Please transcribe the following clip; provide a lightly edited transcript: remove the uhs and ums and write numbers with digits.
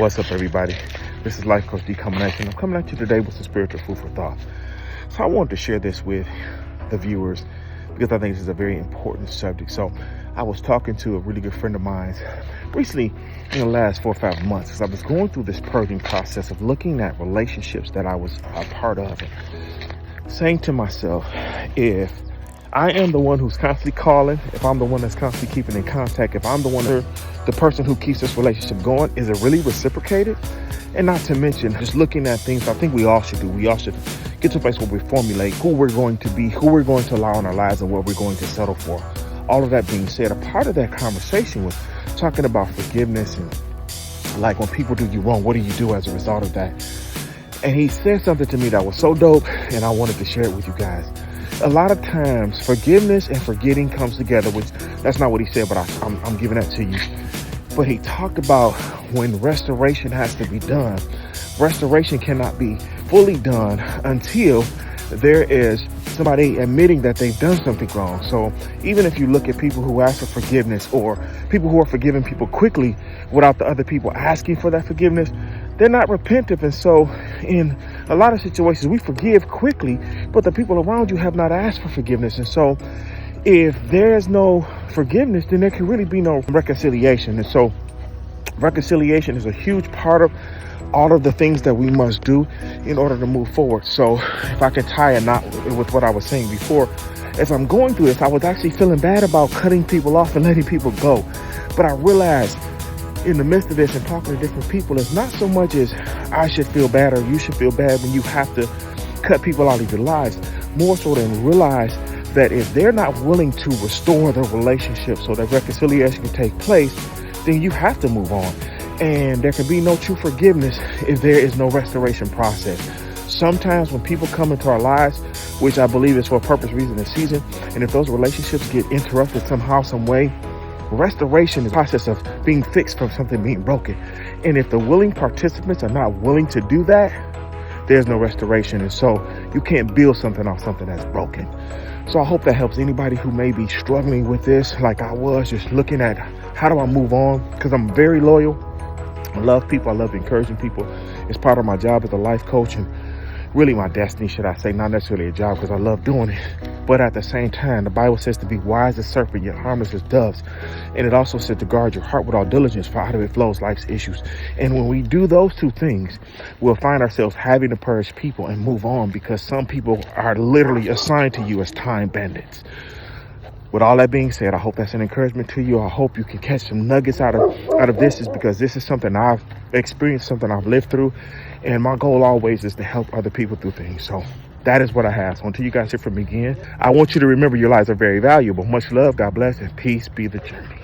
What's up, everybody? This is Life Coach D coming at you. I'm coming at you today with some spiritual food for thought. So I wanted to share this with the viewers because I think this is a very important subject. So I was talking to a really good friend of mine recently in the last 4 or 5 months because I was going through this purging process of looking at relationships that I was a part of and saying to myself, if I am the one who's constantly calling, if I'm the one that's constantly keeping in contact, if I'm the person who keeps this relationship going, is it really reciprocated? And not to mention just looking at things I think we all should do. We all should get to a place where we formulate who we're going to be, who we're going to allow in our lives, and what we're going to settle for. All of that being said, a part of that conversation was talking about forgiveness and like when people do you wrong, what do you do as a result of that? And he said something to me that was so dope, and I wanted to share it with you guys. A lot of times forgiveness and forgetting comes together, which that's not what he said, but I'm giving that to you. But he talked about when restoration has to be done. Restoration cannot be fully done until there is somebody admitting that they've done something wrong. So even if you look at people who ask for forgiveness or people who are forgiving people quickly without the other people asking for that forgiveness, they're not repentant. And so in a lot of situations, we forgive quickly, but the people around you have not asked for forgiveness. And so if there's no forgiveness, then there can really be no reconciliation. And so reconciliation is a huge part of all of the things that we must do in order to move forward. So if I can tie a knot with what I was saying before, as I'm going through this, I was actually feeling bad about cutting people off and letting people go. But I realized in the midst of this and talking to different people, it's not so much as I should feel bad or you should feel bad when you have to cut people out of your lives, more so than realize that if they're not willing to restore the relationship so that reconciliation can take place, then you have to move on. And there can be no true forgiveness if there is no restoration process. Sometimes when people come into our lives, which I believe is for a purpose, reason, and season, and if those relationships get interrupted somehow, some way, restoration is a process of being fixed from something being broken. And if the willing participants are not willing to do that, there's no restoration. And so you can't build something off something that's broken. So I hope that helps anybody who may be struggling with this like I was, just looking at how do I move on? Because I'm very loyal. I love people. I love encouraging people. It's part of my job as a life coach and really my destiny, should I say, not necessarily a job because I love doing it. But at the same time, the Bible says to be wise as serpent, yet harmless as doves. And it also said to guard your heart with all diligence, for out of it flows life's issues. And when we do those two things, we'll find ourselves having to purge people and move on because some people are literally assigned to you as time bandits. With all that being said, I hope that's an encouragement to you. I hope you can catch some nuggets out of this, is because this is something I've experienced, something I've lived through. And my goal always is to help other people through things. So that is what I have. So until you guys hear from me again, I want you to remember your lives are very valuable. Much love, God bless, and peace be the journey.